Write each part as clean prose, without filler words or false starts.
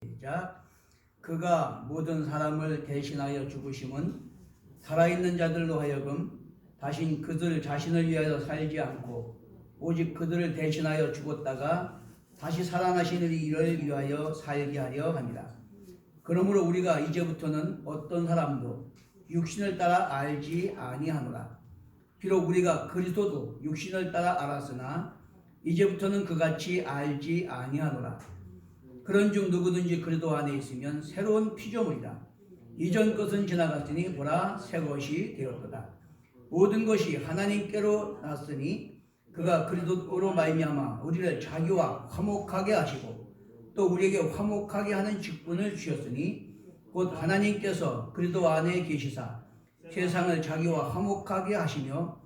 시작. 그가 모든 사람을 대신하여 죽으심은 살아있는 자들로 하여금 다신 그들 자신을 위하여 살지 않고 오직 그들을 대신하여 죽었다가 다시 살아나신 이를 위하여 살게 하려 합니다. 그러므로 우리가 이제부터는 어떤 사람도 육신을 따라 알지 아니하노라. 비록 우리가 그리스도도 육신을 따라 알았으나 이제부터는 그같이 알지 아니하노라. 그런즉 누구든지 그리스도 안에 있으면 새로운 피조물이라. 이전 것은 지나갔으니 보라 새 것이 되었도다. 모든 것이 하나님께로 났으니 그가 그리스도로 말미암아 우리를 자기와 화목하게 하시고 또 우리에게 화목하게 하는 직분을 주셨으니 곧 하나님께서 그리스도 안에 계시사 세상을 자기와 화목하게 하시며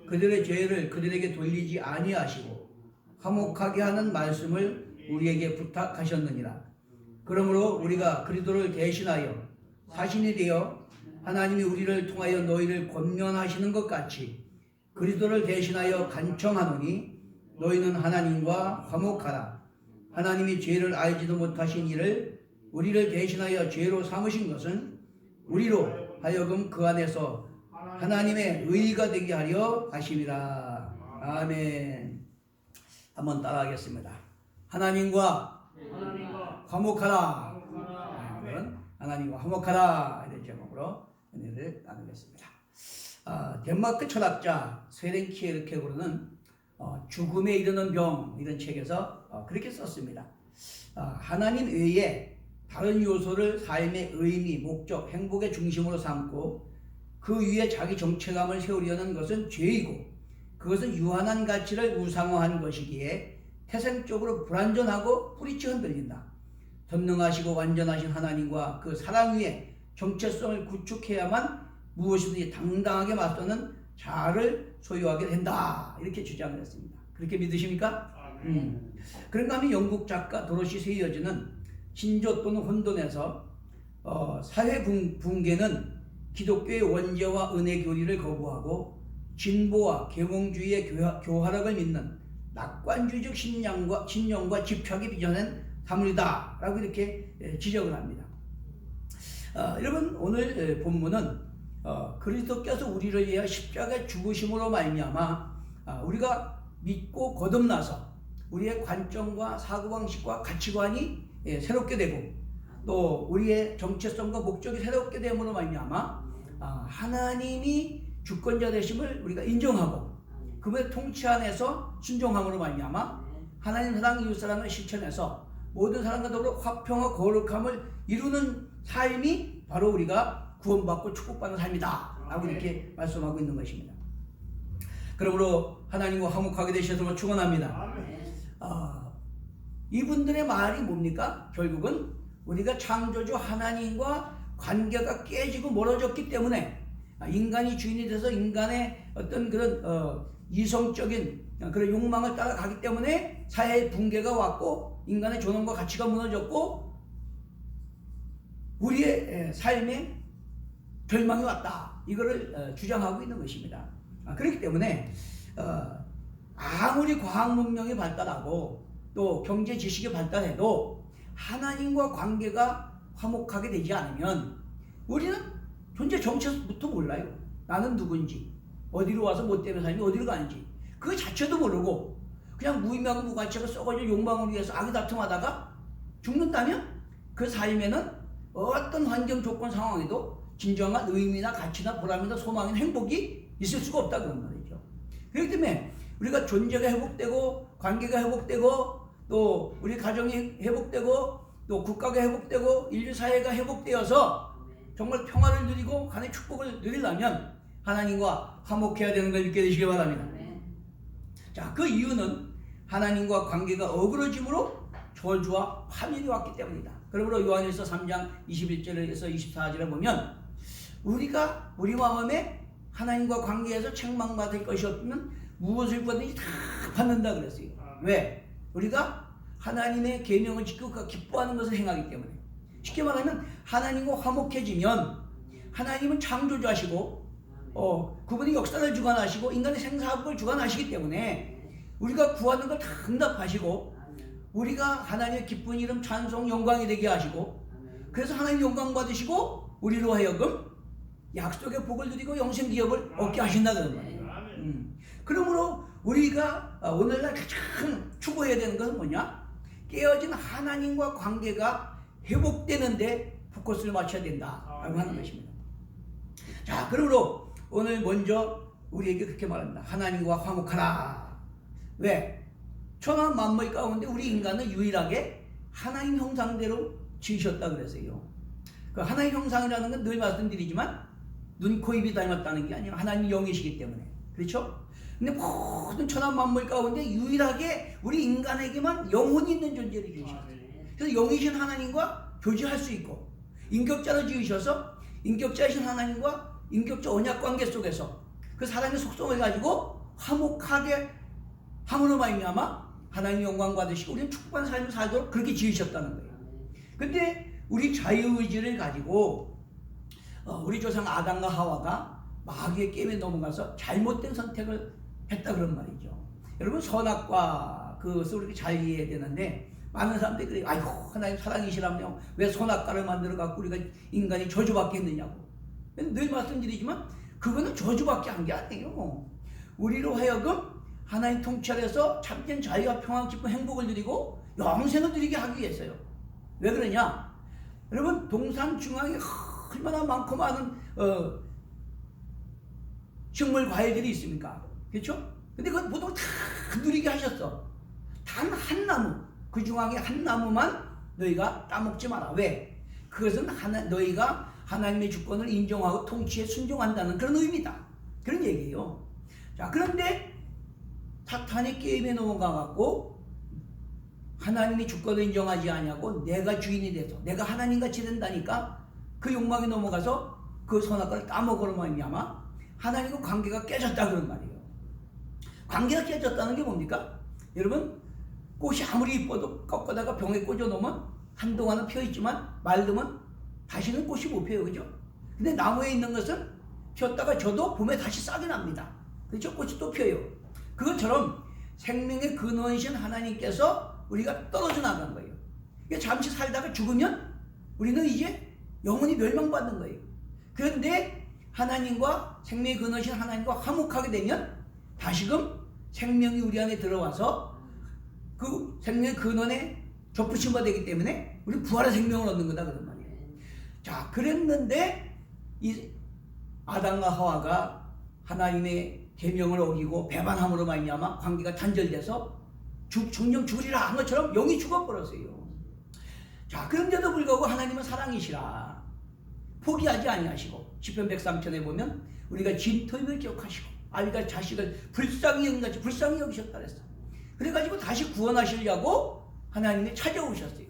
그들의 죄를 그들에게 돌리지 아니하시고 화목하게 하는 말씀을 우리에게 부탁하셨느니라. 그러므로 우리가 그리스도를 대신하여 사신이 되어 하나님이 우리를 통하여 너희를 권면하시는 것 같이 그리스도를 대신하여 간청하노니 너희는 하나님과 화목하라. 하나님이 죄를 알지도 못하신 이를 우리를 대신하여 죄로 삼으신 것은 우리로 하여금 그 안에서 하나님의 의가 되게 하려 하심이라. 아멘. 한번 따라하겠습니다. 하나님과 화목하라. 하나님과 화목하라. 이런 제목으로 은혜를 나누겠습니다. 덴마크 철학자 스웨렌 키에르케고르는 죽음에 이르는 병 이런 책에서 그렇게 썼습니다. 하나님 외에 다른 요소를 삶의 의미, 목적, 행복의 중심으로 삼고 그 위에 자기 정체감을 세우려는 것은 죄이고 그것은 유한한 가치를 우상화한 것이기에 태생적으로 불완전하고 뿌리째 흔들린다. 전능하시고 완전하신 하나님과 그 사랑 위에 정체성을 구축해야만 무엇이든지 당당하게 맞서는 자아를 소유하게 된다. 이렇게 주장을 했습니다. 그렇게 믿으십니까? 그런가 하면 영국 작가 도로시 세이어즈는 신조 또는 혼돈에서 사회 붕괴는 기독교의 원죄와 은혜 교리를 거부하고 진보와 계몽주의의 교활학을 믿는 낙관주의적 신념과 집착이 빚어낸 사물이다 라고 이렇게 지적을 합니다. 여러분 오늘 본문은 그리스도께서 우리를 위하여 십자가에 죽으심으로 말미암아 우리가 믿고 거듭나서 우리의 관점과 사고방식과 가치관이 새롭게 되고 또 우리의 정체성과 목적이 새롭게 됨으로 말미암아 하나님이 주권자 되심을 우리가 인정하고 그분의 통치 안에서 순종함으로 말미암아 하나님 사랑 이웃사랑을 실천해서 모든 사람과 더불어 화평과 거룩함을 이루는 삶이 바로 우리가 구원받고 축복받는 삶이다 라고 이렇게 말씀하고 있는 것입니다. 그러므로 하나님과 화목하게 되셔서 축원합니다. 이분들의 말이 뭡니까? 결국은 우리가 창조주 하나님과 관계가 깨지고 멀어졌기 때문에 인간이 주인이 돼서 인간의 어떤 그런 이성적인 그런 욕망을 따라가기 때문에 사회의 붕괴가 왔고 인간의 존엄과 가치가 무너졌고 우리의 삶에 절망이 왔다. 이거를 주장하고 있는 것입니다. 그렇기 때문에 아무리 과학 문명이 발달하고 또 경제 지식이 발달해도 하나님과 관계가 화목하게 되지 않으면 우리는 존재 정체부터 몰라요. 나는 누군지, 어디로 와서 뭐 때문에 살지, 어디로 가는지 그 자체도 모르고 그냥 무의미하고 무가치하고 썩어질 욕망을 위해서 악의다툼하다가 죽는다면 그 삶에는 어떤 환경 조건 상황에도 진정한 의미나 가치나 보람이나 소망이나 행복이 있을 수가 없다 그런 말이죠. 그렇기 때문에 우리가 존재가 회복되고 관계가 회복되고 또 우리 가정이 회복되고 또 국가가 회복되고 인류 사회가 회복되어서 정말 평화를 누리고 하나님의 축복을 누리려면 하나님과 화목해야 되는 걸 믿게 되시기 바랍니다. 자, 그 이유는 하나님과 관계가 어그러짐으로 저주와 파멸이 왔기 때문이다. 그러므로 요한일서 3장 21절에서 24절에 보면 우리가 우리 마음에 하나님과 관계에서 책망받을 것이 없으면 무엇을 구하든지 다 받는다 그랬어요. 왜? 우리가 하나님의 계명을 지키고 그가 기뻐하는 것을 행하기 때문에. 쉽게 말하면 하나님과 화목해지면 하나님은 창조주하시고 그분이 역사를 주관하시고 인간의 생사학을 주관하시기 때문에 우리가 구하는 걸 다 응답하시고 우리가 하나님의 기쁜 이름 찬송 영광이 되게 하시고, 그래서 하나님 영광 받으시고 우리로 하여금 약속의 복을 누리고 영생 기업을 얻게 하신다 그런 말이에요. 그러므로 우리가 오늘날 가장 추구해야 되는 것은 뭐냐? 깨어진 하나님과 관계가 회복되는데 포커스를 맞춰야 된다라고 하는 것입니다. 자, 그러므로 오늘 먼저 우리에게 그렇게 말합니다. 하나님과 화목하라. 왜? 천하 만물 가운데 우리 인간은 유일하게 하나님 형상대로 지으셨다 그랬어요. 그 하나님 형상이라는 건 늘 말씀드리지만 눈, 코, 입이 닮았다는 게 아니라 하나님 영이시기 때문에. 그렇죠? 근데 모든 천하 만물 가운데 유일하게 우리 인간에게만 영혼이 있는 존재를 지으셨어요. 그래서 영이신 하나님과 교제할 수 있고, 인격자로 지으셔서 인격자이신 하나님과 인격자 언약 관계 속에서 그 사람의 속성을 가지고 화목하게 함으로 말미암아 하나님 영광 받으시고 우리는 축복한 삶을 살도록 그렇게 지으셨다는 거예요. 근데 우리 자유의지를 가지고 우리 조상 아담과 하와가 마귀의 게임에 넘어가서 잘못된 선택을 했다 그런 말이죠. 여러분, 선악과 그것을 우리가 잘 이해해야 되는데, 많은 사람들이 그래요. 아이고, 하나님 사랑이시라며 왜 선악과를 만들어 갖고 우리가 인간이 저주받게 했느냐고. 늘 말씀드리지만 그거는 저주받게 한 게 아니에요. 우리로 하여금 하나님 통찰에서 참된 자유와 평안, 기쁨, 행복을 누리고 영생을 누리게 하기 위해서요. 왜 그러냐? 여러분, 동산 중앙에 얼마나 많고 많은 식물 과일들이 있습니까? 그렇죠? 근데 그건 보통 다 누리게 하셨어. 단 한 나무, 그 중앙에 한 나무만 너희가 따먹지 마라. 왜? 그것은 너희가 하나님의 주권을 인정하고 통치에 순종한다는 그런 의미다. 그런 얘기예요. 자, 그런데 사탄의 게임에 넘어가갖고 하나님의 주권을 인정하지 않냐고 내가 주인이 돼서 내가 하나님같이 된다니까 그 욕망에 넘어가서 그 선악과를 따먹으러 말미암아 하나님과 관계가 깨졌다 그런 말이에요. 관계가 깨졌다는 게 뭡니까? 여러분, 꽃이 아무리 이뻐도 꺾어다가 병에 꽂아 놓으면 한동안은 펴있지만 말르면 다시는 꽃이 못 펴요. 그죠? 근데 나무에 있는 것은 폈다가 져도 봄에 다시 싹이 납니다. 그렇죠? 꽃이 또 펴요. 그것처럼 생명의 근원이신 하나님께서 우리가 떨어져 나간 거예요. 잠시 살다가 죽으면 우리는 이제 영원히 멸망받는 거예요. 그런데 하나님과 생명의 근원이신 하나님과 화목하게 되면 다시금 생명이 우리 안에 들어와서 그 생명의 근원에 접붙임바 되기 때문에 우리 부활의 생명을 얻는 거다 그런 말이에요. 자, 그랬는데 이 아담과 하와가 하나님의 계명을 어기고 배반함으로 말미암아 관계가 단절돼서 정령 죽으리라 한 것처럼 영이 죽어버렸어요. 자, 그런데도 불구하고 하나님은 사랑이시라 포기하지 아니하시고 시편 103편에 보면 우리가 진토임을 기억하시고 아비가 자식을 불쌍히 여긴같이 불쌍히 여기셨다 그랬어. 그래가지고 다시 구원하시려고 하나님이 찾아오셨어요.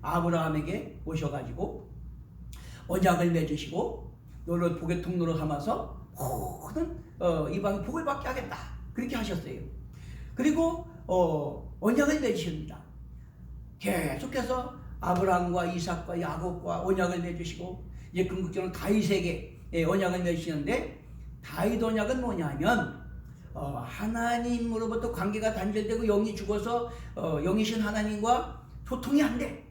아브라함에게 오셔가지고 언약을 맺으시고 너를 복의 통로로 삼아서 모든 이방인 복을 받게 하겠다 그렇게 하셨어요. 그리고 언약을 맺으십니다. 계속해서 아브라함과 이삭과 야곱과 언약을 맺으시고 이제 궁극적으로 다윗에게 언약을 맺으시는데 다윗 언약은 뭐냐면 하나님으로부터 관계가 단절되고 영이 죽어서 영이신 하나님과 소통이 안 돼.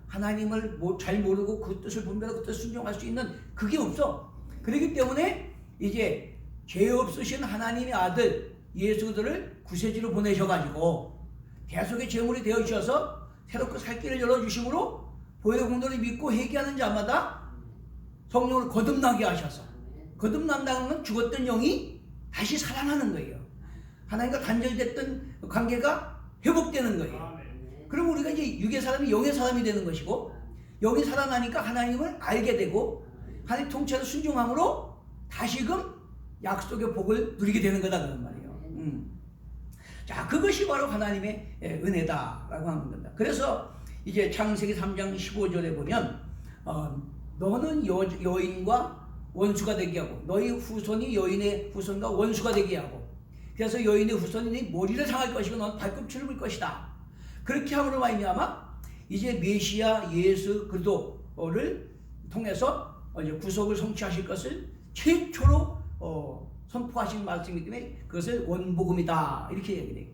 하나님을 잘 모르고 그 뜻을 분별하고 그 뜻을 순종할 수 있는 그게 없어. 그렇기 때문에 이제 죄 없으신 하나님의 아들 예수 그리스도를 구세주로 보내셔가지고 대속의 제물이 되어주셔서 새롭게 살 길을 열어주심으로 보혈의 공로를 믿고 회개하는 자마다 성령을 거듭나게 하셔서 거듭난다는 건 죽었던 영이 다시 살아나는 거예요. 하나님과 단절됐던 관계가 회복되는 거예요. 그럼 우리가 이제 육의 사람이 영의 사람이 되는 것이고 영이 살아나니까 하나님을 알게 되고 하나님 통치를 순종함으로 다시금 약속의 복을 누리게 되는 거다 그런 말이에요. 자, 그것이 바로 하나님의 은혜다라고 하는 겁니다. 그래서 이제 창세기 3장 15절에 보면 너는 여인과 원수가 되게 하고 너희 후손이 여인의 후손과 원수가 되게 하고 그래서 여인의 후손이 네 머리를 상할 것이고 너는 발꿈치를 물 것이다. 그렇게 함으로 말미암아 이제 메시아 예수 그리스도를 통해서 이제 구속을 성취하실 것을 최초로 선포하신 말씀이기 때문에 그것을 원복음이다 이렇게 얘기해요.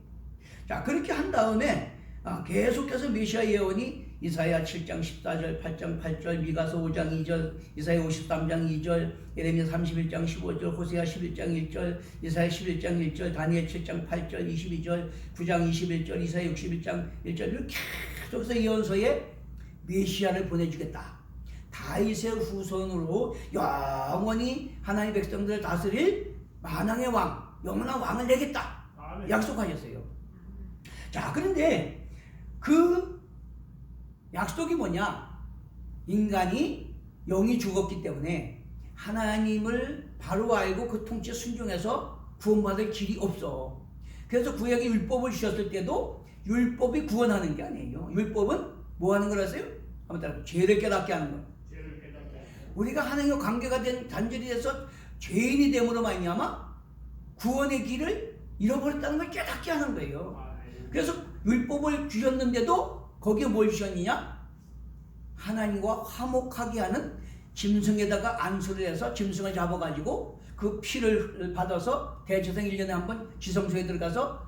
자, 그렇게 한 다음에 계속해서 메시아 예언이 이사야 7장 14절, 8장 8절, 미가서 5장 2절, 이사야 53장 2절, 예레미야 31장 15절, 호세아 11장 1절, 이사야 11장 1절, 다니엘 7장 8절, 22절, 9장 21절, 이사야 61장 1절 이렇게 계속해서 예언서에 메시아를 보내주겠다. 다윗의 후손으로 영원히 하나님의 백성들을 다스릴 만왕의 왕, 영원한 왕을 내겠다. 약속하셨어요. 자, 그런데 그 약속이 뭐냐? 인간이 영이 죽었기 때문에 하나님을 바로 알고 그 통치에 순종해서 구원받을 길이 없어. 그래서 구약의 율법을 주셨을 때도 율법이 구원하는 게 아니에요. 율법은 뭐 하는 거라서요? 한번 따라 죄를 깨닫게 하는 거예요. 우리가 하나님과 관계가 된 단절이 돼서 죄인이 됨으로 말미암아 구원의 길을 잃어버렸다는 걸 깨닫게 하는 거예요. 그래서 율법을 주셨는데도 거기에 뭘 주셨느냐? 하나님과 화목하게 하는 짐승에다가 안수를 해서 짐승을 잡아가지고 그 피를 받아서 대제사장 1년에 한 번 지성소에 들어가서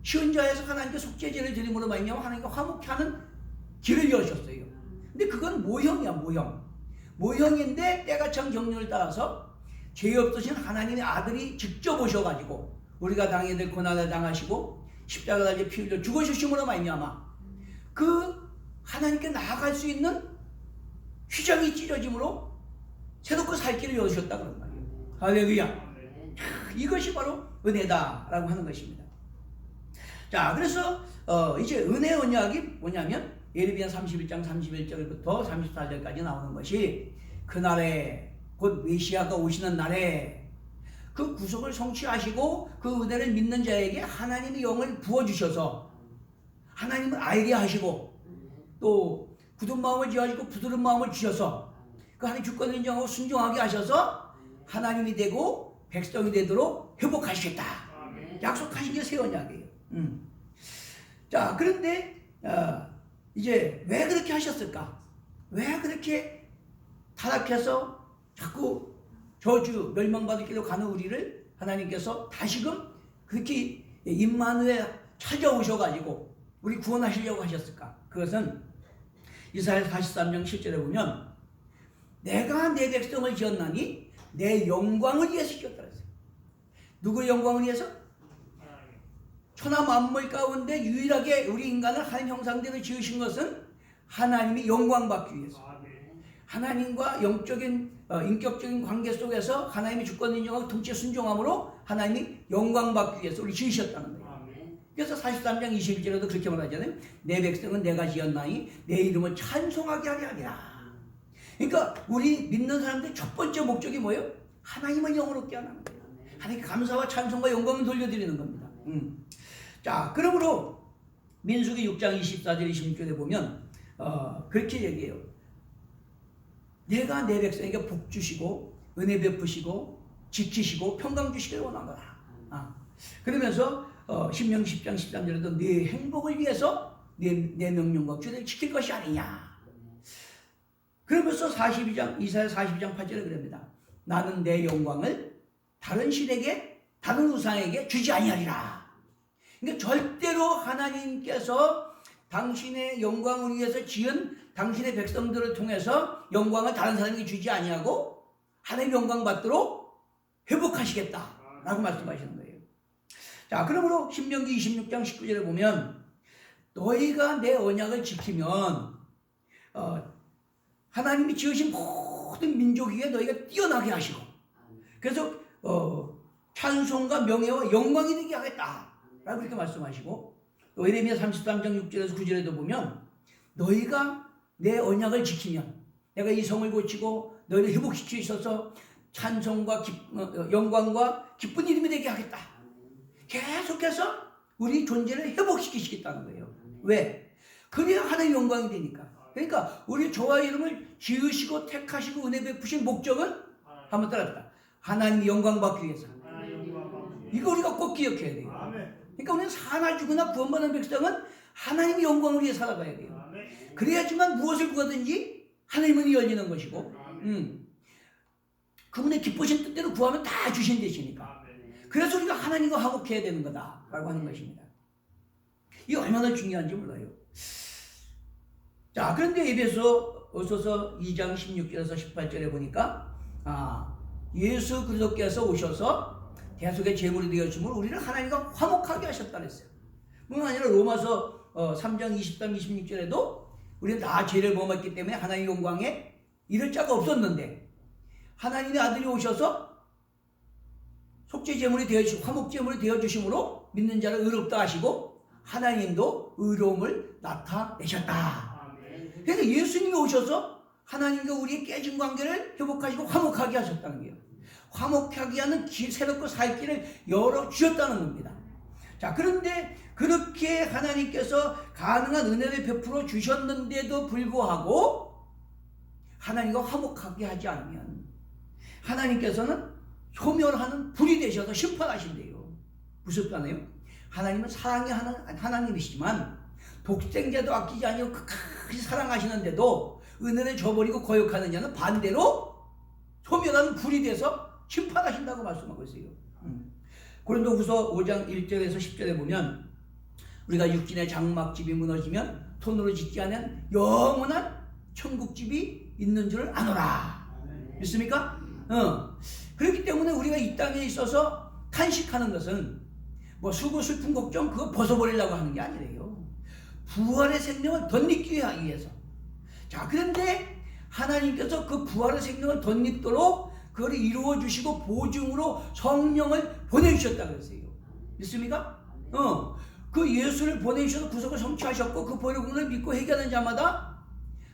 시은자에서 하나님께 속죄제를 드림으로 말미암아 하나님과 화목케 하는 길을 여셨어요. 근데 그건 모형이야, 모형인데 때가 참 경륜을 따라서 죄 없으신 하나님의 아들이 직접 오셔가지고 우리가 당해야 될 고난을 당하시고 십자가 달려 피 흘려 죽으심으로 말미암아 그 하나님께 나아갈 수 있는 휘장이 찢어짐으로 새롭고 살 길을 여셨다 그런 말이에요. 할렐루야. 이것이 바로 은혜다라고 하는 것입니다. 자, 그래서 이제 은혜 언약이 뭐냐면 예레미야 31장 31절부터 34절까지 나오는 것이 그날에 곧 메시아가 오시는 날에 그 구속을 성취하시고 그 은혜를 믿는 자에게 하나님의 영을 부어주셔서 하나님을 알게 하시고 또 굳은 마음을 지어주고 부드러운 마음을 주셔서 그 하나님 주권을 인정하고 순종하게 하셔서 하나님이 되고 백성이 되도록 회복하시겠다. 약속하신 게 새 언약이에요. 자, 그런데 이제 왜 그렇게 하셨을까? 왜 그렇게 타락해서 자꾸 저주 멸망받을 길로 가는 우리를 하나님께서 다시금 그렇게 임마누엘 찾아오셔가지고 우리 구원하시려고 하셨을까? 그것은 이사야 43장 10절에 보면 내가 내 백성을 지었나니 내 영광을 위해서 지었다 그랬어요. 누구의 영광을 위해서? 천하 만물 가운데 유일하게 우리 인간을 하나님 형상대로 지으신 것은 하나님이 영광 받기 위해서. 하나님과 영적인 인격적인 관계 속에서 하나님의 주권 인정하고 통치에 순종함으로 하나님이 영광 받기 위해서 우리 지으셨다는 거예요. 그래서 43장 21절에도 그렇게 말하잖아요. 내 백성은 내가 지었나니 내 이름을 찬송하게 하려 하리라. 그러니까 우리 믿는 사람들의 첫 번째 목적이 뭐예요? 하나님을 영원롭게 하는 거예요. 하나님께 감사와 찬송과 영광을 돌려드리는 겁니다. 자, 그러므로 민수기 6장 24절 26절에 보면 그렇게 얘기해요. 내가 내 백성에게 복 주시고 은혜 베푸시고 지키시고 평강 주시기를 원하노라. 그러면서 신명기 10장 13절에도 네 행복을 위해서 내 명령과 규례를 지킬 것이 아니냐. 그러면서 이사야 42장 8절에 그럽니다. 나는 내 영광을 다른 신에게 다른 우상에게 주지 아니하리라. 그러니까 절대로 하나님께서 당신의 영광을 위해서 지은 당신의 백성들을 통해서 영광을 다른 사람에게 주지 아니하고 하나님 영광 받도록 회복하시겠다라고 말씀하시는 거예요. 자, 그러므로 신명기 26장 19절에 보면 너희가 내 언약을 지키면 하나님이 지으신 모든 민족 위에 너희가 뛰어나게 하시고 그래서 찬송과 명예와 영광이 되게 하겠다 라고 그렇게 말씀하시고 또 예레미야 33장 6절에서 9절에도 보면 너희가 내 언약을 지키면 내가 이 성을 고치고 너희를 회복시켜 있어서 찬송과 영광과 기쁜 이름이 되게 하겠다. 계속해서 우리 존재를 회복시키시겠다는 거예요. 왜? 그래야 하나님의 영광이 되니까. 그러니까 우리 저와 이름을 지으시고 택하시고 은혜 베푸신 목적은 한번 따라합시다. 하나님의 영광 받기 위해서. 이거 우리가 꼭 기억해야 돼요. 그러니까 우리는 사나 죽으나 구원받는 백성은 하나님의 영광을 위해 살아가야 돼요. 그래야지만 무엇을 구하든지 하나님은 열리는 것이고 그분의 기쁘신 뜻대로 구하면 다 주신 되시니까. 그래서 우리가 하나님과 화목해야 되는 거다라고 하는 것입니다. 이게 얼마나 중요한지 몰라요. 자, 그런데 에베소서 2장 16절에서 18절에 보니까 예수 그리스도께서 오셔서 대속의 제물이 되었음을 우리를 하나님과 화목하게 하셨다 그랬어요. 뿐만 아니라 로마서 3장 23, 26절에도 우리는 다 죄를 범했기 때문에 하나님의 영광에 이를 자가 없었는데 하나님의 아들이 오셔서 속죄 제물이 되어주시고 화목 제물이 되어주심으로 믿는 자를 의롭다 하시고 하나님도 의로움을 나타내셨다. 그래서 예수님이 오셔서 하나님과 우리의 깨진 관계를 회복하시고 화목하게 하셨다는 거예요. 화목하게 하는 새롭고 살 길을 열어주셨다는 겁니다. 자, 그런데 그렇게 하나님께서 가능한 은혜를 베풀어 주셨는데도 불구하고 하나님과 화목하게 하지 않으면 하나님께서는 소멸하는 불이 되셔서 심판하신대요. 무섭잖아요. 하나님은 사랑의 하나님이시지만 독생자도 아끼지 아니하고 끝까지 사랑하시는데도 은혜를 저버리고 거역하는 자는 반대로 소멸하는 불이 돼서 심판하신다고 말씀하고 있어요. 고린도후서 5장 1절에서 10절에 보면 우리가 육신의 장막집이 무너지면 손으로 짓지 않은 영원한 천국집이 있는 줄을 아노라. 믿습니까? 그렇기 때문에 우리가 이 땅에 있어서 탄식하는 것은 뭐 수고 슬픈 걱정 그거 벗어버리려고 하는 게 아니래요. 부활의 생명을 덧입기 위해서. 자, 그런데 하나님께서 그 부활의 생명을 덧입도록 그걸 이루어 주시고 보증으로 성령을 보내주셨다 그랬어요. 믿습니까? 그 예수를 보내주셔서 구속을 성취하셨고 그 복음을 믿고 회개하는 자마다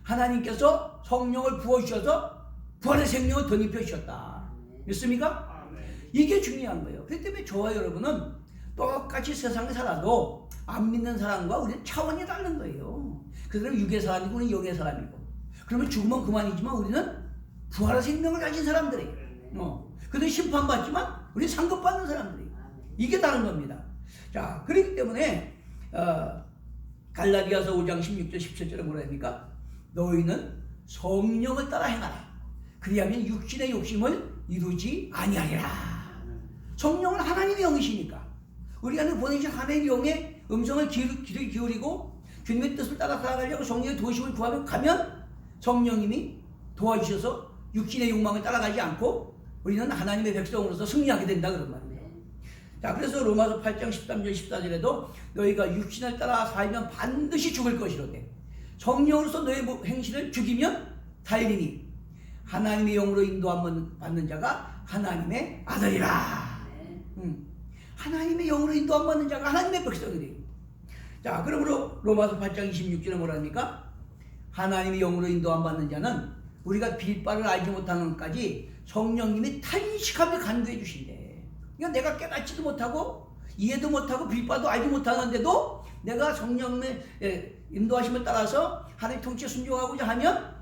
하나님께서 성령을 부어주셔서 부활의 생명을 덧입혀 주셨다. 믿습니까? 이게 중요한 거예요. 그렇기 때문에 저와 여러분은 똑같이 세상에 살아도 안 믿는 사람과 우리는 차원이 다른 거예요. 그 사람은 육의 사람이고 우리는 영의 사람이고. 그러면 죽으면 그만이지만 우리는 부활의 생명을 가진 사람들이에요. 그들은 심판받지만 우리는 상급받는 사람들이에요. 이게 다른 겁니다. 자, 그렇기 때문에 갈라디아서 5장 16절 17절에 뭐라 합니까? 너희는 성령을 따라 행하라. 그리하면 육신의 욕심을 이루지 아니하리라. 성령은 하나님의 영이시니까 우리 안에 보내신 하나님의 영의 음성을 귀를 기울이고 주님의 뜻을 따라 살아가려고 성령의 도우심을 구하면 가면 성령님이 도와주셔서 육신의 욕망을 따라가지 않고 우리는 하나님의 백성으로서 승리하게 된다 그런 말이에요. 자, 그래서 로마서 8장 13절 14절에도 너희가 육신을 따라 살면 반드시 죽을 것이로되 성령으로서 너의 행실을 죽이면 살리니 하나님의 영으로 인도함 받는 자가 하나님의 아들이라. 하나님의 영으로 인도함 받는 자가 하나님의 백성이 돼요. 자, 그러므로 로마서 8장 26절에 뭐라 합니까? 하나님의 영으로 인도함 받는 자는 우리가 빌바를 알지 못하는 것까지 성령님이 탄식하며 간구해 주신대. 그러니까 내가 깨닫지도 못하고 이해도 못하고 빌바도 알지 못하는데도 내가 성령님의 인도하심을 따라서 하나님 통치에 순종하고자 하면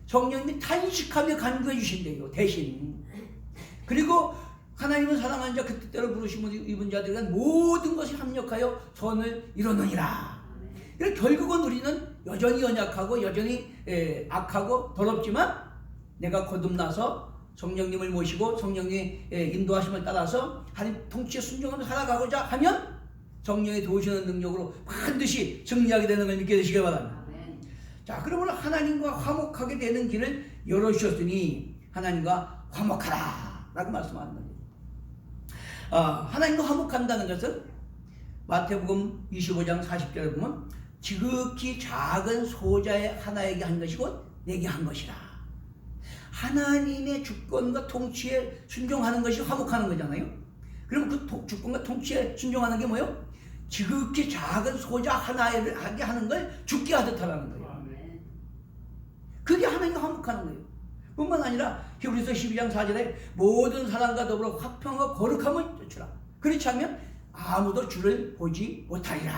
성령님이 탄식하며 간구해 주신대요. 대신. 그리고 하나님은 사랑하는 자 그 뜻대로 부르심을 입은 자들은 모든 것이 합력하여 선을 이루느니라. 그래서 결국은 우리는 여전히 연약하고 여전히 악하고 더럽지만 내가 거듭나서 성령님을 모시고 성령의 인도하심을 따라서 하나님 통치에 순종하며 살아가고자 하면 성령의 도우시는 능력으로 반드시 승리하게 되는 걸 믿게 되시기 바랍니다. 자, 그러므로 하나님과 화목하게 되는 길을 열어주셨으니 하나님과 화목하라 라고 말씀하는 겁니다. 하나님과 화목한다는 것은 마태복음 25장 40절에 보면 지극히 작은 소자의 하나에게 한 것이고 내게 한 것이라. 하나님의 주권과 통치에 순종하는 것이 화목하는 거잖아요. 그럼 그 주권과 통치에 순종하는 게 뭐예요? 지극히 작은 소자 하나에게 하는 걸 죽게 하듯 하라는 거예요. 그게 하나님과 화목하는 거예요. 뿐만 아니라 히브리서 12장 4절에 모든 사람과 더불어 화평과 거룩함을 쫓으라. 그렇지 않으면 아무도 주를 보지 못하리라.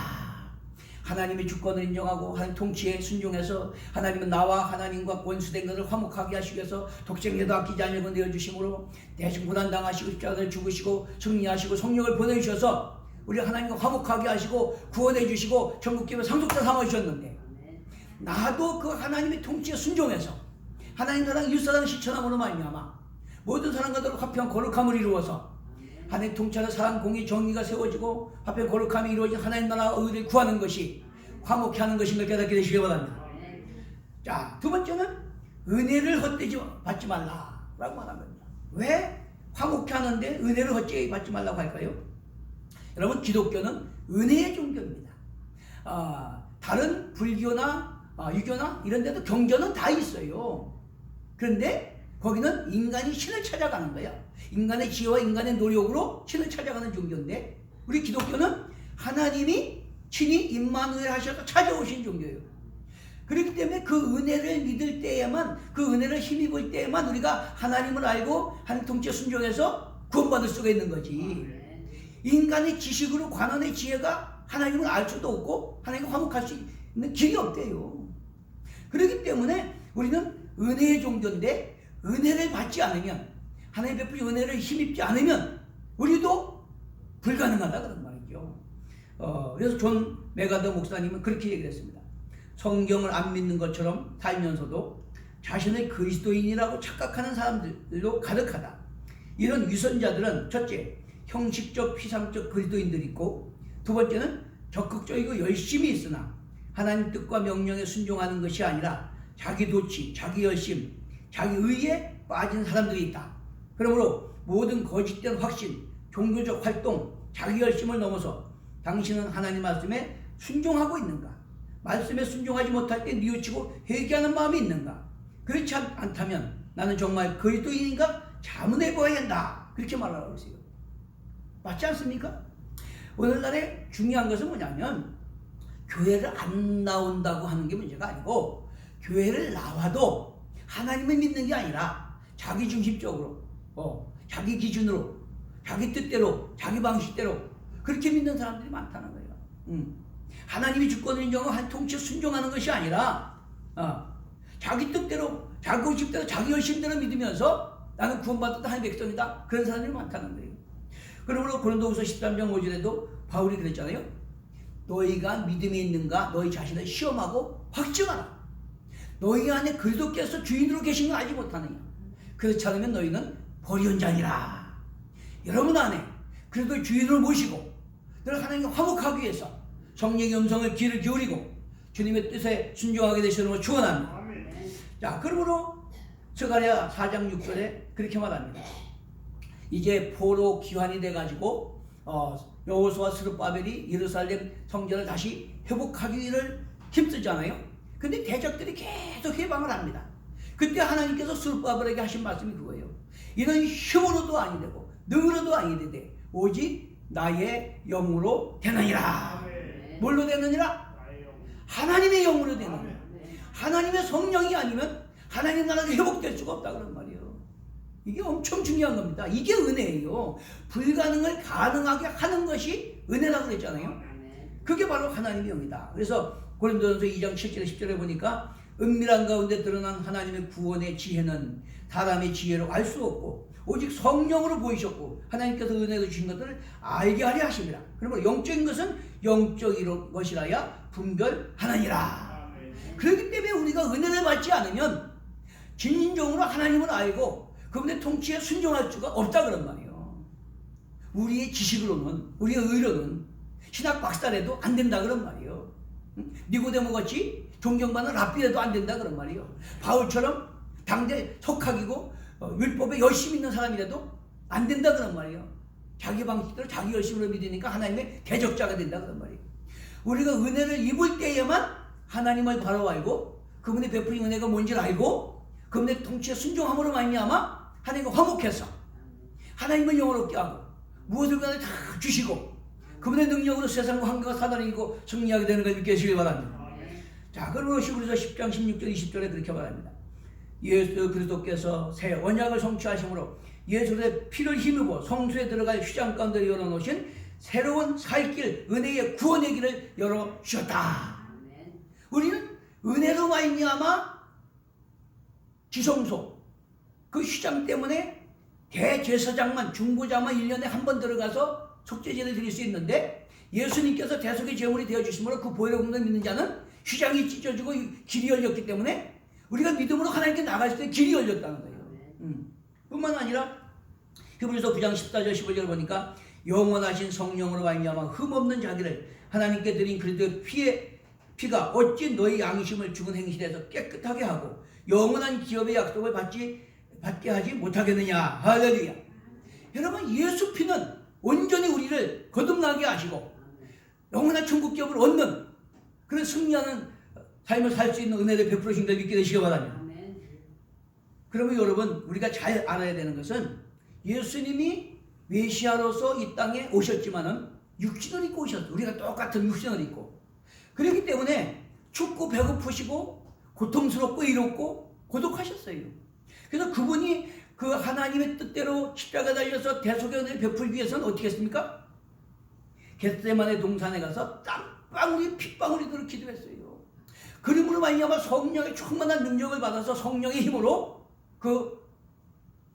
하나님의 주권을 인정하고 하나님 통치에 순종해서 하나님은 나와 하나님과 권수된 것을 화목하게 하시기 위해서 독생자도 아끼지 않으려고 내어주심으로 대신 고난당하시고 십자가를 죽으시고 승리하시고 성령을 보내주셔서 우리 하나님과 화목하게 하시고 구원해 주시고 천국집에 상속자 삼아주셨는데 나도 그 하나님의 통치에 순종해서 하나님 사랑 이웃사랑 실천함으로 말미암아 모든 사람과 더불어 화평 거룩함을 이루어서 하나님 통치하는 사랑, 공의, 정의가 세워지고 화평, 거룩함이 이루어진 하나님 나라 의를 구하는 것이 화목케 하는 것인 걸 깨닫게 되시기 바랍니다. 자, 두 번째는 은혜를 헛되이 받지 말라라고 말한 겁니다. 왜 화목케 하는데 은혜를 헛되이 받지 말라고 할까요? 여러분, 기독교는 은혜의 종교입니다. 다른 불교나 유교나 이런 데도 경전은 다 있어요. 그런데 거기는 인간이 신을 찾아가는 거야. 인간의 지혜와 인간의 노력으로 신을 찾아가는 종교인데, 우리 기독교는 하나님이 친히 임마누엘 하셔서 찾아오신 종교예요. 그렇기 때문에 그 은혜를 믿을 때에만, 그 은혜를 힘입을 때에만 우리가 하나님을 알고 하나님 통치에 순종해서 구원받을 수가 있는 거지. 인간의 지식으로, 관원의 지혜가 하나님을 알 수도 없고 하나님과 화목할 수 있는 길이 없대요. 그렇기 때문에 우리는 은혜의 종교인데, 은혜를 받지 않으면, 하나님 베푸신 은혜를 힘입지 않으면 우리도 불가능하다 그런 말이죠. 그래서 존 메가더 목사님은 그렇게 얘기를 했습니다. 성경을 안 믿는 것처럼 살면서도 자신을 그리스도인이라고 착각하는 사람들로 가득하다. 이런 위선자들은 첫째, 형식적 피상적 그리스도인들이 있고, 두 번째는 적극적이고 열심히 있으나 하나님 뜻과 명령에 순종하는 것이 아니라 자기 도취, 자기 열심, 자기 의에 빠진 사람들이 있다. 그러므로 모든 거짓된 확신, 종교적 활동, 자기 열심을 넘어서 당신은 하나님 말씀에 순종하고 있는가? 말씀에 순종하지 못할 때 뉘우치고 회개하는 마음이 있는가? 그렇지 않다면 나는 정말 그리스도인인가 자문해 보아야 한다. 그렇게 말하고 있어요. 맞지 않습니까? 오늘날에 중요한 것은 뭐냐면, 교회를 안 나온다고 하는 게 문제가 아니고, 교회를 나와도 하나님을 믿는 게 아니라 자기 중심적으로, 자기 기준으로, 자기 뜻대로, 자기 방식대로 그렇게 믿는 사람들이 많다는 거예요. 하나님이 주권을 인정하고 한 통치에 순종하는 것이 아니라 자기 뜻대로, 자기 고집대로, 자기 열심대로 믿으면서 나는 구원받았다, 하나님의 백성이다, 그런 사람들이 많다는 거예요. 그러므로 고린도후서 13장 5절에도 바울이 그랬잖아요. 너희가 믿음이 있는가 너희 자신을 시험하고 확증하라. 너희 안에 그리스도께서 주인으로 계신 걸 알지 못하느냐. 그렇지 않으면 너희는 버리온 자니라. 여러분 안에 그리스도의 주인으로 모시고 늘 하나님과 화목하기 위해서 성령의 음성을 귀를 기울이고 주님의 뜻에 순종하게 되시는 걸 축원합니다. 자, 그러므로 스가랴 4장 6절에 그렇게 말합니다. 이제 포로 기환이 돼가지고 여호수아 스룹바벨이 예루살렘 성전을 다시 회복하기를 힘쓰잖아요. 근데 대적들이 계속 해방을 합니다. 그때 하나님께서 스룹바벨에게 하신 말씀이 그거예요. 이는 힘으로도 아니 되고 능으로도 아니 되되 오직 나의 영으로 되느니라. 뭘로 되느니라? 하나님의 영으로 되느니라. 하나님의 성령이 아니면 하나님 나라가 회복될 수가 없다 그런 말이에요. 이게 엄청 중요한 겁니다. 이게 은혜예요. 불가능을 가능하게 하는 것이 은혜라고 그랬잖아요. 그게 바로 하나님의 영이다. 그래서 고린도전서 2장 7절에 10절에 보니까 은밀한 가운데 드러난 하나님의 구원의 지혜는 사람의 지혜로 알 수 없고 오직 성령으로 보이셨고 하나님께서 은혜로 주신 것들을 알게 하려 하십니다. 그러므로 영적인 것은 영적인 것이라야 분별하느니라. 그렇기 때문에 우리가 은혜를 받지 않으면 진정으로 하나님을 알고 그분의 통치에 순종할 수가 없다 그런 말이에요. 우리의 지식으로는, 우리의 의로는 신학 박사라도 안 된다 그런 말이에요. 니고데모 같이 존경받는 랍비라도 안 된다 그런 말이에요. 바울처럼 당대 석학이고 율법에 열심히 있는 사람이라도 안 된다 그런 말이에요. 자기 방식대로 자기 열심으로 믿으니까 하나님의 대적자가 된다 그런 말이에요. 우리가 은혜를 입을 때에만 하나님을 바로 알고 그분의 베푸신 은혜가 뭔지를 알고 그분의 통치에 순종함으로 말미암아 하나님과 화목해서 하나님을 영원롭게 하고 무엇을 간에 다 주시고 그분의 능력으로 세상과 환경과 사단을 이기고 승리하게 되는 걸 믿게 해주시기 바랍니다. 자, 그러므로 히브리서 10장 16절 20절에 그렇게 말합니다. 예수 그리스도께서 새 언약을 성취하심으로 예수의 피를 힘입어 성소에 들어갈 휘장 가운데 열어놓으신 새로운 살 길, 은혜의 구원의 길을 열어주셨다. 우리는 은혜로 말미암아 지성소 그 휘장 때문에 대제사장만 중보자만 1년에 한 번 들어가서 속죄제를 드릴 수 있는데 예수님께서 대속의 제물이 되어주심으로 그 보혈을 믿는 자는 휘장이 찢어지고 길이 열렸기 때문에 우리가 믿음으로 하나님께 나갈 때 길이 열렸다는 거예요. 뿐만 아니라 히브리서 9장 14절 15절 보니까 영원하신 성령으로 말미암아 흠없는 자기를 하나님께 드린 그리스도의 피가 어찌 너희 양심을 죽은 행실에서 깨끗하게 하고 영원한 기업의 약속을 받게 하지 못하겠느냐. 할렐루야. 여러분, 예수 피는 온전히 우리를 거듭나게 하시고 영원한 천국 기업을 얻는 그런 승리하는 삶을 살 수 있는 은혜를 베풀어 주신 걸 믿게 되시기 바랍니다. 그러면 여러분, 우리가 잘 알아야 되는 것은 예수님이 메시아로서 이 땅에 오셨지만은 육신을 입고 오셨어요. 우리가 똑같은 육신을 입고. 그렇기 때문에 춥고 배고프시고 고통스럽고 이롭고 고독하셨어요. 그래서 그분이 그 하나님의 뜻대로 십자가에 달려서 대속의 은혜를 베풀기 위해서는 어떻게 했습니까? 겟세마네 동산에 가서 땀방울이 핏방울이도록 기도했어요. 그러므로 말미암아 성령의 충만한 능력을 받아서 성령의 힘으로 그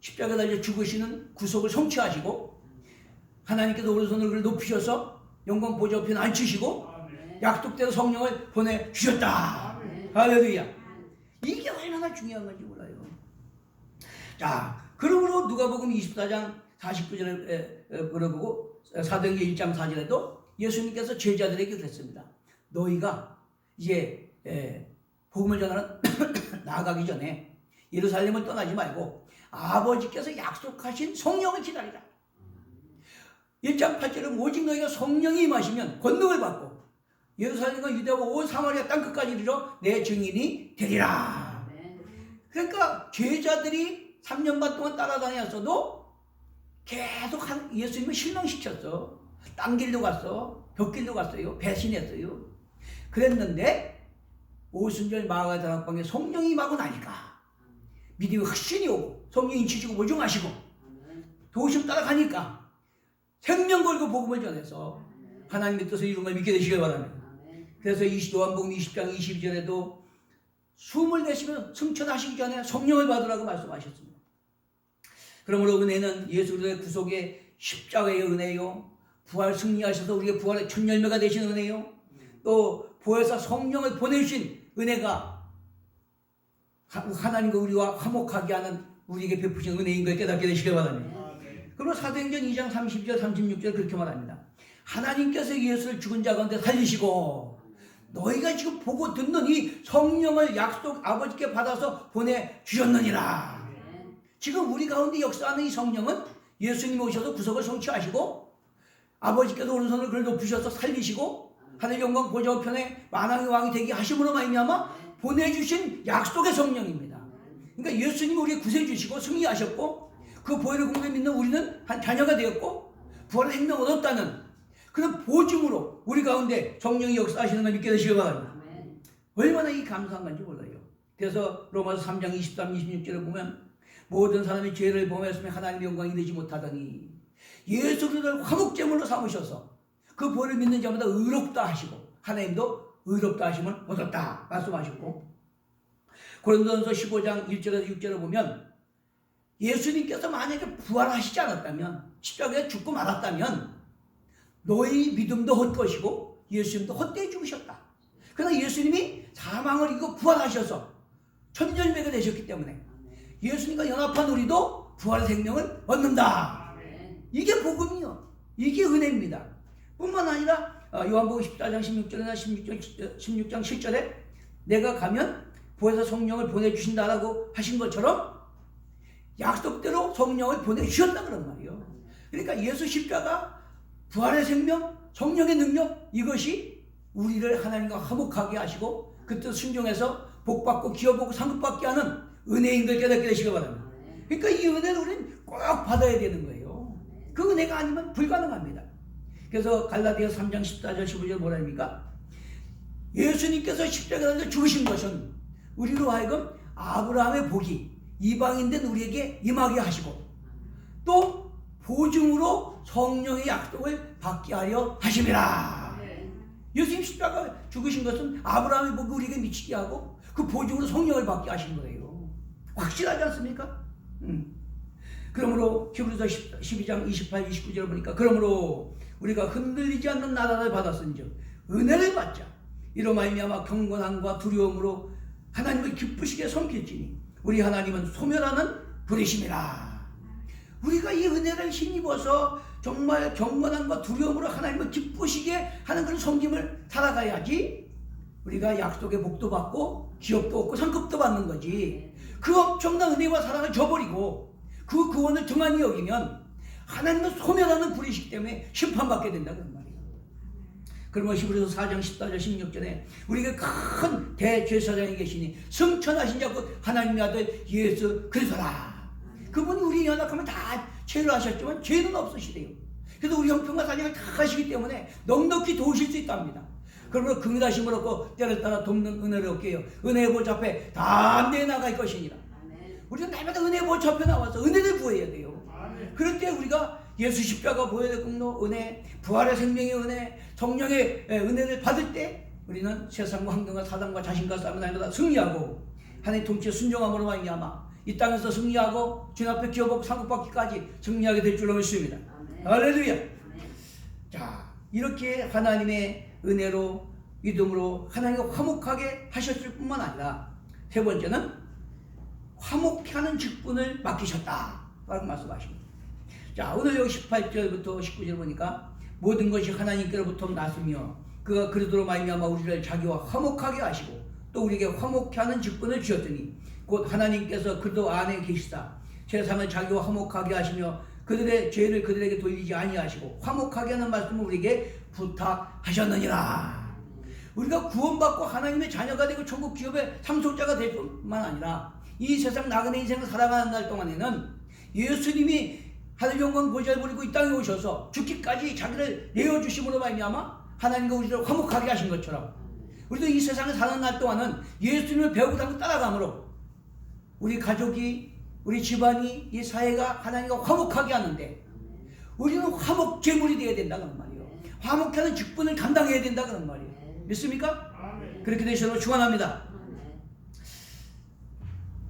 십자가에 달려 죽으시는 구속을 성취하시고 하나님께서 오른손으로 그를 높이셔서 영광 보좌 우편에 앉히시고 약속대로 성령을 보내주셨다. 할렐루야. 이게 얼마나 중요한 건지 몰라요. 자, 그러므로 누가복음 24장 49절에 물어보고 사도행전 1장 4절에도 예수님께서 제자들에게 그랬습니다. 너희가 이제 복음을 전하는 나아가기 전에 예루살렘을 떠나지 말고 아버지께서 약속하신 성령을 기다리라. 1장 8절은 오직 너희가 성령이 임하시면 권능을 받고 예루살렘과 유대와 온 사마리아 땅끝까지 이르러 내 증인이 되리라. 그러니까 제자들이 3년 반 동안 따라다녔어도 계속 예수님을 실망시켰어. 땅길도 갔어. 벽길도 갔어요. 배신했어요. 그랬는데 오순절 마가의 다락방에 성령이 임하고 나니까 믿음이 확신이 오고 성령이 인치시고 모종하시고 도심 따라가니까 생명 걸고 복음을 전해서 하나님의 뜻을 이룬 걸 믿게 되시길 바랍니다. 그래서 요한복음 20장 22절에도 숨을 내쉬며 승천하시기 전에 성령을 받으라고 말씀하셨습니다. 그러므로 은혜는 예수 그리스도의 구속의 십자가의 은혜요, 부활 승리하셔서 우리의 부활의 첫 열매가 되신 은혜요, 또 부활사 성령을 보내주신 은혜가 하나님과 우리와 화목하게 하는 우리에게 베푸신 은혜인 걸 깨닫게 되시길 바랍니다. 그리고 사도행전 2장 30절 36절 그렇게 말합니다. 하나님께서 예수를 죽은 자 가운데 살리시고 너희가 지금 보고 듣는 이 성령을 약속 아버지께 받아서 보내주셨느니라. 지금 우리 가운데 역사하는 이 성령은 예수님이 오셔서 구속을 성취하시고 아버지께서 오른손을 그를 높이셔서 살리시고 하늘 영광 보좌 우편에 만왕의 왕이 되게 하심으로 말미암아 보내주신 약속의 성령입니다. 그러니까 예수님이 우리의 구세주시고 승리하셨고 그 보혈의 공로를 믿는 우리는 한 자녀가 되었고 부활의 생명을 얻었다는 그런 보증으로 우리 가운데 성령이 역사하시는 걸 믿게 되시기 바랍니다. 얼마나 이 감사한 건지 몰라요. 그래서 로마서 3장 23, 26절을 보면 모든 사람이 죄를 범했으면 하나님의 영광이 되지 못하더니 예수 그리스도를 화목제물로 삼으셔서 그 보혈을 믿는 자마다 의롭다 하시고 하나님도 의롭다 하심을 얻었다 말씀하셨고 고린도전서 15장 1절에서 6절을 보면 예수님께서 만약에 부활하시지 않았다면 십자가에 죽고 말았다면 너희 믿음도 헛것이고 예수님도 헛되이 죽으셨다. 그러나 예수님이 사망을 이기고 부활하셔서 천년배가 되셨기 때문에 예수님과 연합한 우리도 부활의 생명을 얻는다. 이게 복음이요. 이게 은혜입니다. 뿐만 아니라 요한복음 14장 16절이나 16장 7절에 내가 가면 부활의 성령을 보내주신다라고 하신 것처럼 약속대로 성령을 보내주셨다 그런 말이에요. 그러니까 예수 십자가 부활의 생명, 성령의 능력 이것이 우리를 하나님과 화목하게 하시고 그 뜻 순종해서 복받고 기업받고 상급받게 하는 은혜인 걸 깨닫게 되시기 바랍니다. 그러니까 이 은혜를 우리는 꼭 받아야 되는 거예요. 그 은혜가 아니면 불가능합니다. 그래서 갈라디아 3장 14절 15절 뭐라 합니까? 예수님께서 십자가에 달려 죽으신 것은 우리로 하여금 아브라함의 복이 이방인된 우리에게 임하게 하시고 또 보증으로 성령의 약속을 받게 하려 하심이라. 예수님 십자가 죽으신 것은 아브라함의 복이 우리에게 미치게 하고 그 보증으로 성령을 받게 하신 거예요. 확실하지 않습니까? 그러므로 히브리서 12장 28, 29절을 보니까 그러므로 우리가 흔들리지 않는 나라를 받았은즉 은혜를 받자. 이로 말미암아 경건함과 두려움으로 하나님을 기쁘시게 섬길지니 우리 하나님은 소멸하는 분이심이라. 우리가 이 은혜를 힘입어서 정말 경건함과 두려움으로 하나님을 기쁘시게 하는 그런 섬김을 살아가야지 우리가 약속의 복도 받고 기업도 얻고 상급도 받는 거지. 그 엄청난 은혜와 사랑을 줘버리고 그 구원을 등한히 여기면 하나님은 소멸하는 불의식 때문에 심판받게 된다 그런 말이에요. 그러면 히브리서 4장 14절 16절에 우리에게 큰 대제사장이 계시니 승천하신 자 곧 하나님의 아들 예수 그리스도라. 그분이 우리 연약하면 다 죄를 하셨지만 죄는 없으시대요. 그래서 우리 형편과 사정을 다 하시기 때문에 넉넉히 도우실 수 있답니다. 그러므로 긍휼하심을 얻고 때를 따라 돕는 은혜를 얻게 해요. 은혜의 보좌 앞에 담대히 나갈 것이니라. 우리는 날마다 은혜의 보좌 앞에 나와서 은혜를 구해야 돼요. 그럴 때 우리가 예수 십자가 보혈의 공로 은혜, 부활의 생명의 은혜, 성령의 은혜를 받을 때 우리는 세상과 환경과 사단과 자신과 싸움을 날마다 승리하고 하나님 통치에 순종함으로 말미암아 이 땅에서 승리하고 주님 앞에 기업하고 상급받기까지 승리하게 될 줄로 믿습니다. 할렐루야. 자, 이렇게 하나님의 은혜로 믿음으로 하나님과 화목하게 하셨을 뿐만 아니라 세 번째는 화목케 하는 직분을 맡기셨다 라고 말씀하십니다. 자, 오늘 여기 18절부터 19절 보니까 모든 것이 하나님께로부터 났으며 그가 그리스도로 말미암아 우리를 자기와 화목하게 하시고 또 우리에게 화목케 하는 직분을 주셨더니 곧 하나님께서 그리스도 안에 계시다 세상을 자기와 화목하게 하시며 그들의 죄를 그들에게 돌리지 아니하시고 화목하게 하는 말씀을 우리에게 부탁하셨느니라. 우리가 구원받고 하나님의 자녀가 되고 천국 기업의 상속자가 될 뿐만 아니라 이 세상 나그네 인생을 살아가는 날 동안에는 예수님이 하늘 영광 보좌를 부리고 이 땅에 오셔서 죽기까지 자기를 내어주심으로 말미암아 하나님과 우리를 화목하게 하신 것처럼 우리도 이 세상에 사는 날 동안은 예수님을 배우고 따라감으로 우리 가족이 우리 집안이 이 사회가 하나님과 화목하게 하는데 우리는 화목 제물이 되어야 된다는 말이에요. 화목하는 직분을 감당해야 된다는 말이에요. 믿습니까? 그렇게 되시도록 축원합니다.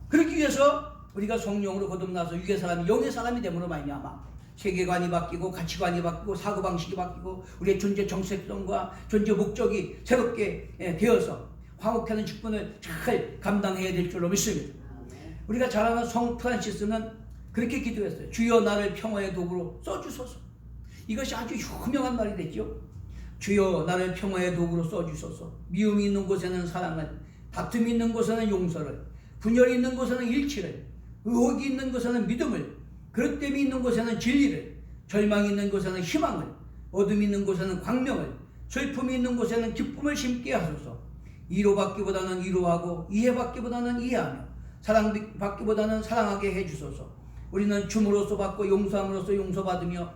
그렇기 위해서 우리가 성령으로 거듭나서 육의 사람이 영의 사람이 됨으로 말미암아 세계관이 바뀌고 가치관이 바뀌고 사고방식이 바뀌고 우리의 존재 정체성과 존재 목적이 새롭게 되어서 화목하는 직분을 잘 감당해야 될 줄로 믿습니다. 우리가 잘 아는 성 프란시스는 그렇게 기도했어요. 주여 나를 평화의 도구로 써주소서. 이것이 아주 유명한 말이 됐죠. 주여 나를 평화의 도구로 써주소서. 미움이 있는 곳에는 사랑을, 다툼이 있는 곳에는 용서를, 분열이 있는 곳에는 일치를, 의혹이 있는 곳에는 믿음을, 그릇됨이 있는 곳에는 진리를, 절망이 있는 곳에는 희망을, 어둠이 있는 곳에는 광명을, 슬픔이 있는 곳에는 기쁨을 심게 하소서. 이로받기보다는 이로하고 이해받기보다는 이해하며 사랑받기보다는 사랑하게 해주소서. 우리는 줌으로써 받고 용서함으로써 용서받으며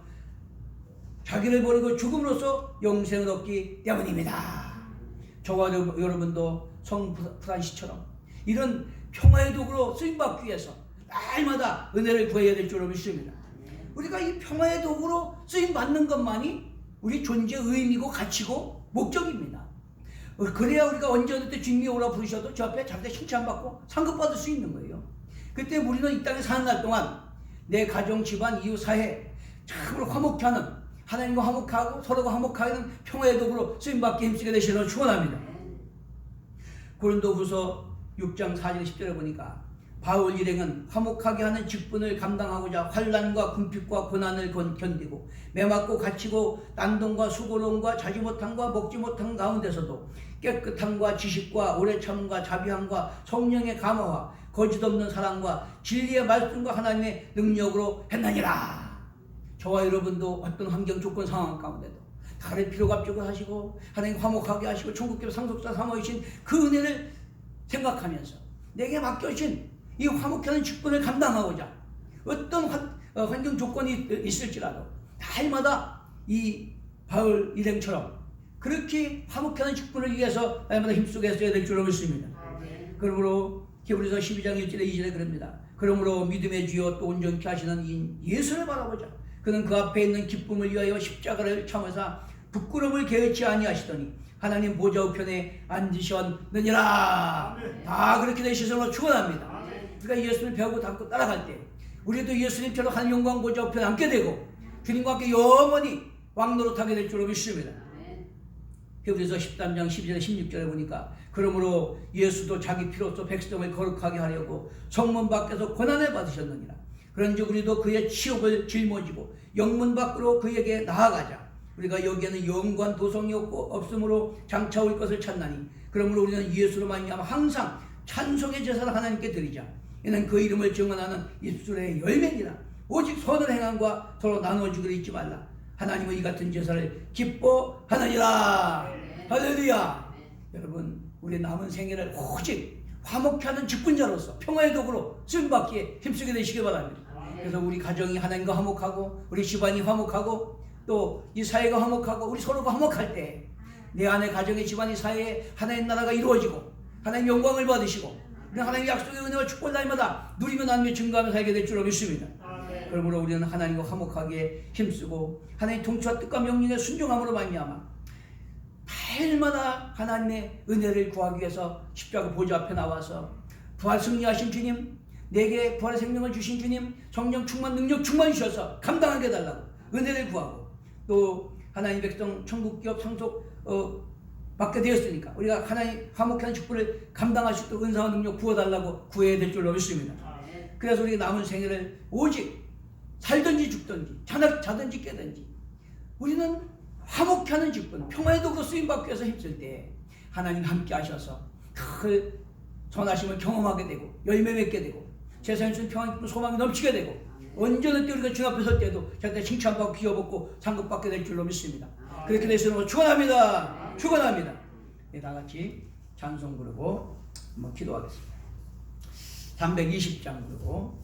자기를 버리고 죽음으로써 영생을 얻기 때문입니다. 저와 여러분도 성 프란시스처럼 이런 평화의 도구로 쓰임받기 위해서 날마다 은혜를 구해야 될 줄로 믿습니다. 우리가 이 평화의 도구로 쓰임받는 것만이 우리 존재의 의미고 가치고 목적입니다. 그래야 우리가 언제 어느 때 주님이 오라 부르셔도 저 앞에 자기 칭찬받고 상급받을 수 있는 거예요. 그때 우리는 이 땅에 사는 날 동안 내 가정, 집안, 이웃, 사회 참으로 화목케 하는 하나님과 화목하고 서로가 화목하게 하는 평화의 도구로 쓰임받게 힘쓰게 되시기를 축원합니다. 고린도후서 6장 4절 10절에 보니까 바울 일행은 화목하게 하는 직분을 감당하고자 환난과 궁핍과 고난을 견디고 매맞고 갇히고 난동과 수고로움과 자지 못함과 먹지 못함 가운데서도 깨끗함과 지식과 오래 참음과 자비함과 성령의 감화와 거짓 없는 사랑과 진리의 말씀과 하나님의 능력으로 했느니라. 저와 여러분도 어떤 환경 조건 상황 가운데도 다른 필요가 없고 하시고 하나님 화목하게 하시고 천국교 상속자 삼으신 그 은혜를 생각하면서 내게 맡겨주신 이 화목하는 직분을 감당하고자 어떤 환경 조건이 있을지라도 날마다 이 바울 일행처럼 그렇게 화목하는 직분을 위해서 날마다 힘쓰게 했어야 될 줄로 믿습니다. 그러므로 히브리서 12장 1절에 2절에 그럽니다. 그러므로 믿음의 주여 또 온전케 하시는 이 예수를 바라보자. 그는 그 앞에 있는 기쁨을 위하여 십자가를 참으사 부끄러움을 개의치 아니하시더니 하나님 보좌 우편에 앉으셨느니라. 다 그렇게 되시므로 축원합니다. 우리가 예수님을 배우고 닮고 따라갈 때 우리도 예수님처럼 하늘 영광 보좌 우편에 앉게 되고 주님과 함께 영원히 왕노릇하게 될 줄로 믿습니다. 히브리서 13장 12절 16절에 보니까 그러므로 예수도 자기 피로써 백성을 거룩하게 하려고 성문 밖에서 고난을 받으셨느니라. 그런즉 우리도 그의 치욕을 짊어지고 영문 밖으로 그에게 나아가자. 우리가 여기에는 영관 도성이 없으므로 장차 올 것을 찾나니 그러므로 우리는 예수로 말미암아 항상 찬송의 제사를 하나님께 드리자. 이는 그 이름을 증언하는 입술의 열매니라. 오직 선을 행함과 서로 나누어주기를 잊지 말라. 하나님은 이 같은 제사를 기뻐하느니라. 할렐루야. 여러분, 우리 남은 생애를 오직 화목케 하는 직분자로서 평화의 도구로 쓰임받기에 힘쓰게 되시기 바랍니다. 그래서 우리 가정이 하나님과 화목하고 우리 집안이 화목하고 또 이 사회가 화목하고 우리 서로가 화목할 때 내 안에 가정의 집안이 사회에 하나님 나라가 이루어지고 하나님 영광을 받으시고 하나님 약속의 은혜와 축복을 날마다 누리며 나누며 증거하며 살게 될 줄로 믿습니다. 그러므로 우리는 하나님과 화목하기에 힘쓰고 하나님 통치와 뜻과 명령에 순종함으로 말미암아 날마다 하나님의 은혜를 구하기 위해서 십자가 보좌 앞에 나와서 부활 승리하신 주님, 내게 부활의 생명을 주신 주님, 성령 충만 능력 충만 주셔서 감당하게 해달라고 은혜를 구하고 또 하나님 백성 천국 기업 상속 받게 되었으니까 우리가 하나님 화목한 축복을 감당할 수 있도록 은사와 능력 부어달라고 구해야 될 줄로 믿습니다. 그래서 우리가 남은 생애를 오직 살든지 죽든지 자든지 깨든지 우리는 화목케 하는 직분, 평화의 도구로 쓰임받기 위해서 힘쓸 때 하나님 함께 하셔서 그 선하심을 경험하게 되고 열매 맺게 되고 세상에 주는 평화 기쁨 소망이 넘치게 되고 언제나 때 우리가 주 앞에 설 때도 절대 칭찬받고 기여받고 상급받게 될 줄로 믿습니다. 그렇게 되시는 축원합니다. 축원합니다. 네, 다 같이 찬송 부르고 한번 기도하겠습니다. 320장 부르고